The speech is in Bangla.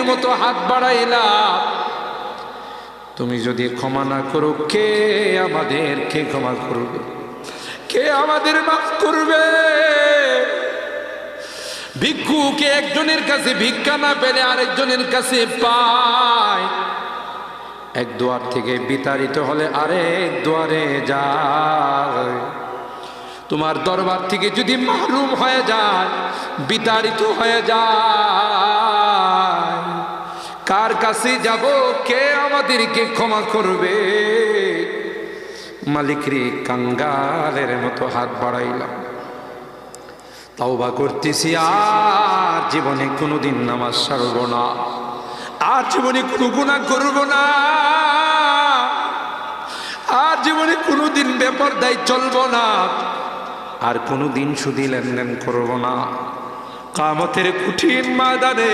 ভিক্ষুকের মতো হাত বাড়াইলাম, তুমি যদি ক্ষমা না করো কে আমাদেরকে ক্ষমা করবে? কে আমাদের মাফ করবে? ভিক্ষুকে একজনের কাছে ভিক্ষা না পেলে আরেকজনের কাছে পায়, এক দুয়ার থেকে বিতাড়িত হলে আরেক দুয়ারে যায়। তোমার দরবার থেকে যদি মাহরুম হয়ে যায়, বিতাড়িত হয়ে যায়, কার কাছে যাব? কে আমাদেরকে ক্ষমা করবে? মালিক রে, কাঙ্গালের মতো হাত বাড়াইলাম, তাওবা করতেছি, আর জীবনে কোনোদিন নামাজ ছাড়ব না, আর জীবনে কোনো গুনাহ করব না, আর জীবনে কোনোদিন বেপরদায় চলব না, আর কোনোদিন সুদী লেনদেন করব না। কিয়ামতের কঠিন ময়দানে